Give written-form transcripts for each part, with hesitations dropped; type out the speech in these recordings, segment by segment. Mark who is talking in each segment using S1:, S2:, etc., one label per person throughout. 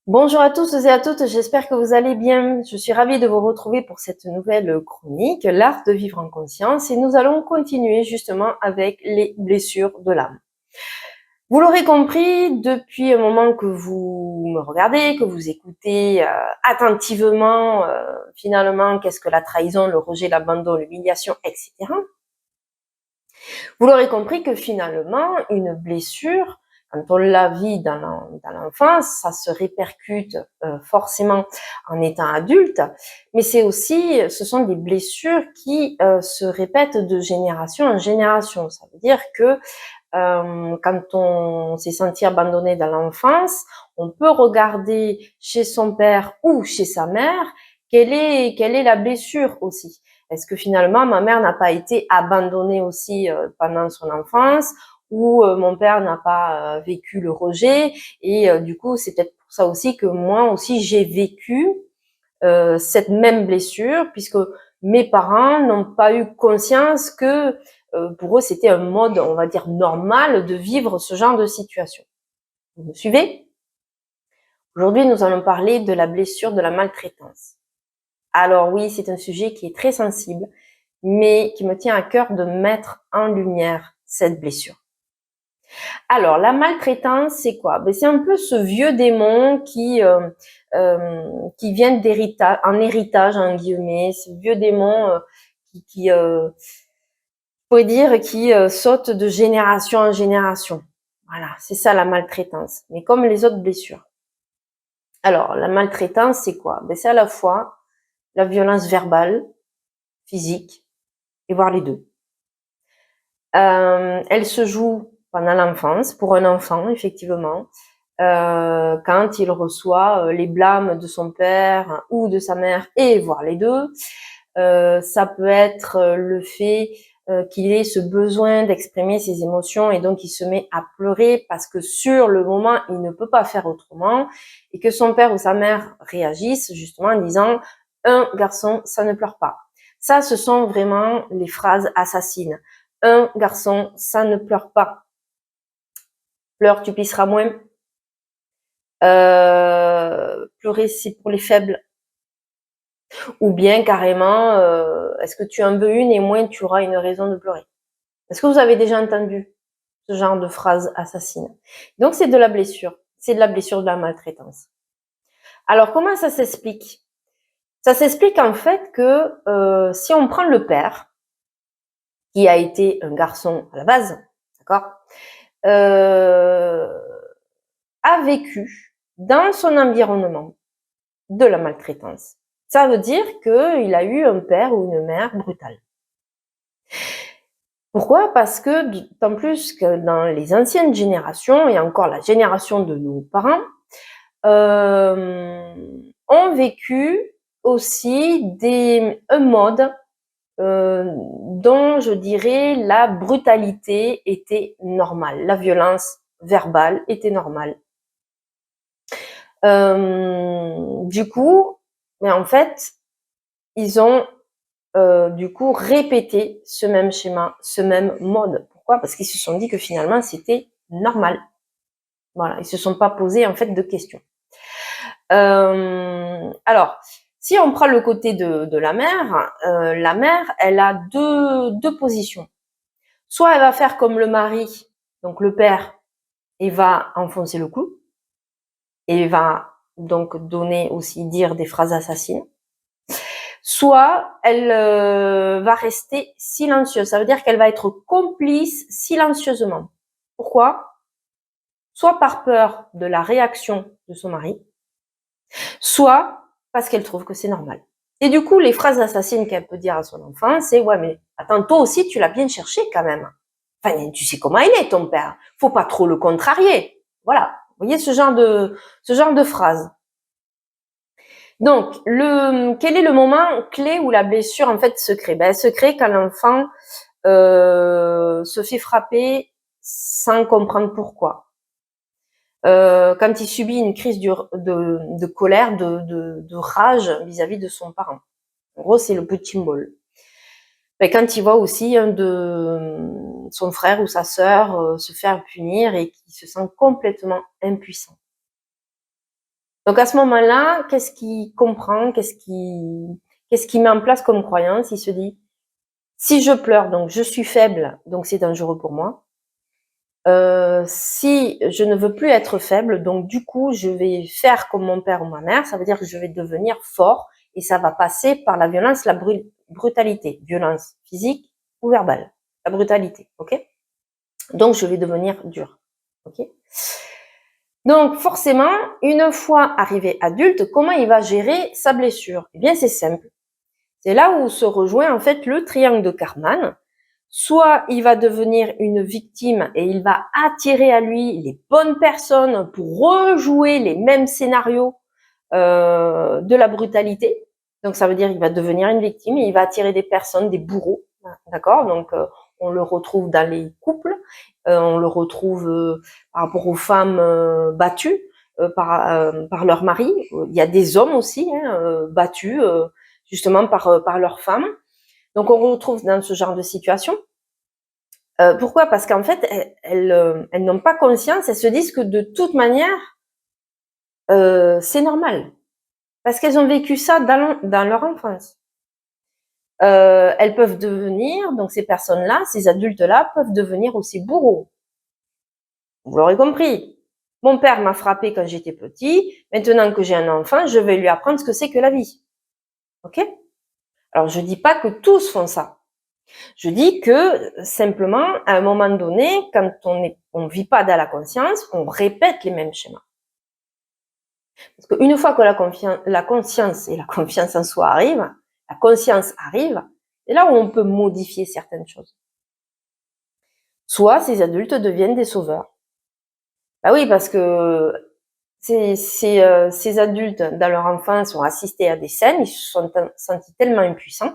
S1: Bonjour à tous et à toutes, j'espère que vous allez bien. Je suis ravie de vous retrouver pour cette nouvelle chronique, l'art de vivre en conscience, et nous allons continuer justement avec les blessures de l'âme. Vous l'aurez compris, depuis un moment que vous me regardez, que vous écoutez attentivement, finalement, qu'est-ce que la trahison, le rejet, l'abandon, l'humiliation, etc. Vous l'aurez compris que finalement, une blessure, quand on la vit dans l'enfance, ça se répercute forcément en étant adulte, mais ce sont des blessures qui se répètent de génération en génération. Ça veut dire que quand on s'est senti abandonné dans l'enfance, on peut regarder chez son père ou chez sa mère quelle est la blessure aussi. Est-ce que finalement ma mère n'a pas été abandonnée aussi pendant son enfance, ou mon père n'a pas vécu le rejet, et du coup c'est peut-être pour ça aussi que moi aussi j'ai vécu cette même blessure, puisque mes parents n'ont pas eu conscience que pour eux c'était un mode, on va dire, normal de vivre ce genre de situation. Vous me suivez? Aujourd'hui, nous allons parler de la blessure de la maltraitance. Alors oui, c'est un sujet qui est très sensible, mais qui me tient à cœur de mettre en lumière cette blessure. Alors, la maltraitance, c'est quoi? C'est un peu ce vieux démon qui vient d'héritage, en héritage, en guillemets, ce vieux démon qui pourrait dire, qui saute de génération en génération. Voilà, c'est ça la maltraitance, mais comme les autres blessures. Alors, la maltraitance, c'est quoi? C'est à la fois la violence verbale, physique, et voire les deux. Elle se joue pendant l'enfance, pour un enfant, effectivement, quand il reçoit les blâmes de son père ou de sa mère, et voire les deux. Ça peut être le fait qu'il ait ce besoin d'exprimer ses émotions, et donc il se met à pleurer parce que sur le moment, il ne peut pas faire autrement, et que son père ou sa mère réagissent justement en disant « un garçon, ça ne pleure pas ». Ça, ce sont vraiment les phrases assassines. Un garçon, ça ne pleure pas. Pleure, tu pisseras moins. Pleurer, c'est pour les faibles. Ou bien carrément, est-ce que tu en veux une et moins tu auras une raison de pleurer. Est-ce que vous avez déjà entendu ce genre de phrase assassine? Donc c'est de la blessure. C'est de la blessure de la maltraitance. Alors comment ça s'explique? Ça s'explique en fait que si on prend le père, qui a été un garçon à la base, d'accord, euh, a vécu dans son environnement de la maltraitance. Ça veut dire qu'il a eu un père ou une mère brutale. Pourquoi? Parce que d'autant plus que dans les anciennes générations, et encore la génération de nos parents, ont vécu aussi un mode dont je dirais la brutalité était normale, la violence verbale était normale. Du coup, mais en fait, ils ont du coup répété ce même schéma, ce même mode. Pourquoi? Parce qu'ils se sont dit que finalement c'était normal. Voilà, ils se sont pas posés en fait de questions. Alors, si on prend le côté de la mère, elle a deux positions. Soit elle va faire comme le mari, donc le père, et va enfoncer le clou, et va donc donner aussi, dire des phrases assassines. Soit elle va rester silencieuse. Ça veut dire qu'elle va être complice silencieusement. Pourquoi? Soit par peur de la réaction de son mari, soit parce qu'elle trouve que c'est normal. Et du coup, les phrases assassines qu'elle peut dire à son enfant, c'est « ouais, mais attends, toi aussi, tu l'as bien cherché quand même. Enfin, tu sais comment il est, ton père. Faut pas trop le contrarier. » Voilà. Vous voyez ce genre de phrase. Donc, quel est le moment clé où la blessure en fait se crée? Elle se crée quand l'enfant se fait frapper sans comprendre pourquoi. Quand il subit une crise de colère, de rage vis-à-vis de son parent. En gros, c'est le petit symbole. Quand il voit aussi son frère ou sa sœur se faire punir et qu'il se sent complètement impuissant. Donc à ce moment-là, qu'est-ce qu'il comprend, qu'est-ce qu'il met en place comme croyance? Il se dit, si je pleure, donc je suis faible, donc c'est dangereux pour moi. Si je ne veux plus être faible, donc du coup, je vais faire comme mon père ou ma mère, ça veut dire que je vais devenir fort et ça va passer par la violence, la brutalité, violence physique ou verbale, la brutalité, ok? Donc je vais devenir dur, ok? Donc forcément, une fois arrivé adulte, comment il va gérer sa blessure? Eh bien, c'est simple. C'est là où se rejoint en fait le triangle de Karman. Soit il va devenir une victime et il va attirer à lui les bonnes personnes pour rejouer les mêmes scénarios de la brutalité. Donc ça veut dire qu'il va devenir une victime et il va attirer des personnes, des bourreaux, d'accord? Donc on le retrouve dans les couples, on le retrouve par rapport aux femmes battues par leur mari. Il y a des hommes aussi battus justement par leurs femmes. Donc on retrouve dans ce genre de situation. Pourquoi? Parce qu'en fait, elles n'ont pas conscience, elles se disent que de toute manière, c'est normal. Parce qu'elles ont vécu ça dans leur enfance. Elles peuvent devenir, donc ces personnes-là, ces adultes-là, peuvent devenir aussi bourreaux. Vous l'aurez compris. Mon père m'a frappé quand j'étais petit. Maintenant que j'ai un enfant, je vais lui apprendre ce que c'est que la vie. Ok? Alors, je dis pas que tous font ça. Je dis que simplement, à un moment donné, quand on vit pas dans la conscience, on répète les mêmes schémas. Parce qu'une fois que la conscience et la confiance en soi arrivent, la conscience arrive, c'est là où on peut modifier certaines choses. Soit ces adultes deviennent des sauveurs. Bah oui, parce que ces adultes, dans leur enfance, ont assisté à des scènes, ils se sont sentis tellement impuissants,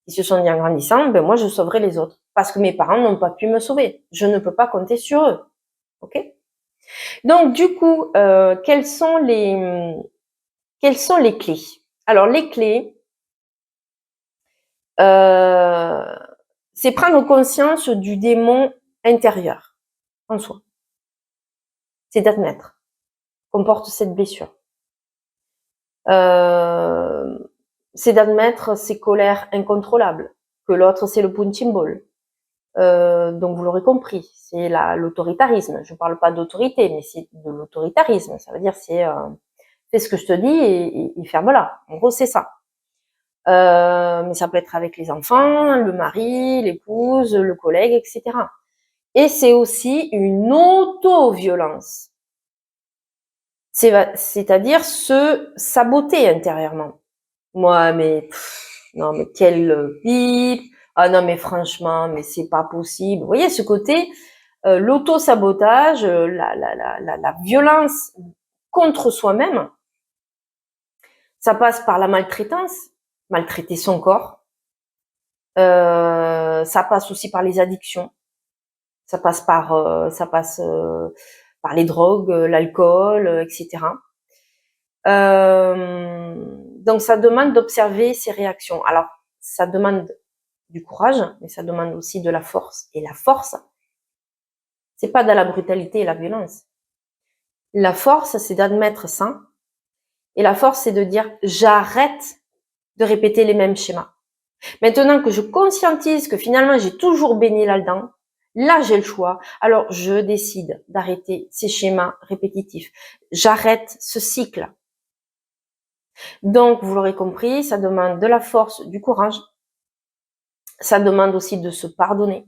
S1: ils se sont dit en grandissant, ben moi je sauverai les autres. Parce que mes parents n'ont pas pu me sauver. Je ne peux pas compter sur eux. Ok? Donc du coup, quelles sont les clés? Alors les clés, c'est prendre conscience du démon intérieur en soi. C'est d'admettre qu'on porte cette blessure. C'est d'admettre ces colères incontrôlables, que l'autre c'est le punching ball. Donc vous l'aurez compris, c'est l'autoritarisme. Je ne parle pas d'autorité, mais c'est de l'autoritarisme. Ça veut dire c'est fais ce que je te dis et ferme-la. En gros, c'est ça. Mais ça peut être avec les enfants, le mari, l'épouse, le collègue, etc. Et c'est aussi une auto-violence. C'est-à-dire se saboter intérieurement. Moi, mais non, mais quelle pipe. Ah non, mais franchement, mais c'est pas possible. Vous voyez ce côté, l'auto-sabotage, la violence contre soi-même. Ça passe par la maltraitance, maltraiter son corps. Ça passe aussi par les addictions. Ça passe par les drogues, l'alcool, etc. Donc ça demande d'observer ses réactions. Alors ça demande du courage, mais ça demande aussi de la force. Et la force, c'est pas dans la brutalité et la violence. La force, c'est d'admettre ça. Et la force, c'est de dire j'arrête de répéter les mêmes schémas. Maintenant que je conscientise que finalement j'ai toujours baigné là-dedans, là j'ai le choix. Alors je décide d'arrêter ces schémas répétitifs. J'arrête ce cycle. Donc vous l'aurez compris, ça demande de la force, du courage. Ça demande aussi de se pardonner,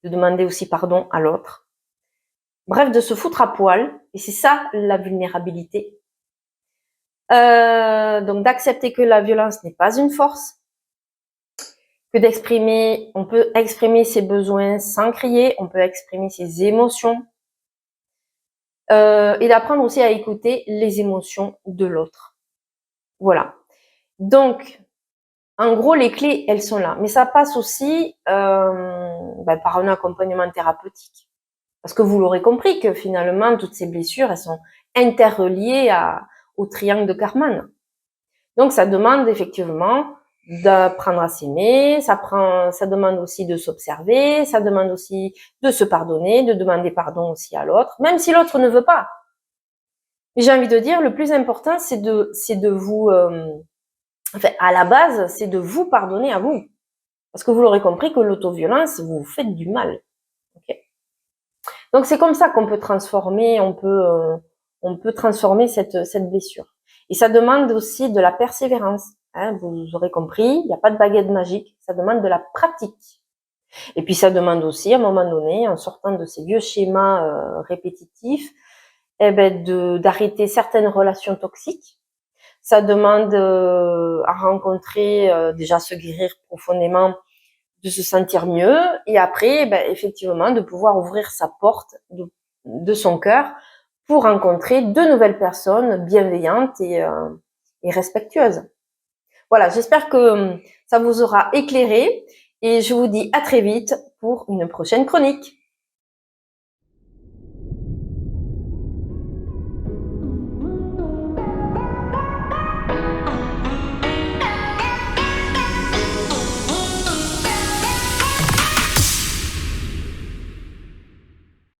S1: de demander aussi pardon à l'autre. Bref, de se foutre à poil. Et c'est ça la vulnérabilité. Donc d'accepter que la violence n'est pas une force, que on peut exprimer ses besoins sans crier, on peut exprimer ses émotions, et d'apprendre aussi à écouter les émotions de l'autre. Voilà. Donc, en gros, les clés, elles sont là. Mais ça passe aussi par un accompagnement thérapeutique. Parce que vous l'aurez compris que finalement, toutes ces blessures, elles sont interreliées au triangle de Karman. Donc, ça demande effectivement d'apprendre à s'aimer, ça demande aussi de s'observer, ça demande aussi de se pardonner, de demander pardon aussi à l'autre, même si l'autre ne veut pas. Mais j'ai envie de dire, le plus important, c'est de vous, enfin, à la base, c'est de vous pardonner à vous. Parce que vous l'aurez compris que l'autoviolence, vous vous faites du mal. Okay. Donc c'est comme ça qu'on peut transformer, on peut transformer cette blessure. Et ça demande aussi de la persévérance. Hein, vous aurez compris, il n'y a pas de baguette magique, ça demande de la pratique. Et puis ça demande aussi, à un moment donné, en sortant de ces vieux schémas répétitifs, eh ben d'arrêter certaines relations toxiques. Ça demande à rencontrer, déjà se guérir profondément, de se sentir mieux, et après, ben, effectivement, de pouvoir ouvrir sa porte de son cœur pour rencontrer de nouvelles personnes bienveillantes et respectueuses. Voilà, j'espère que ça vous aura éclairé et je vous dis à très vite pour une prochaine chronique.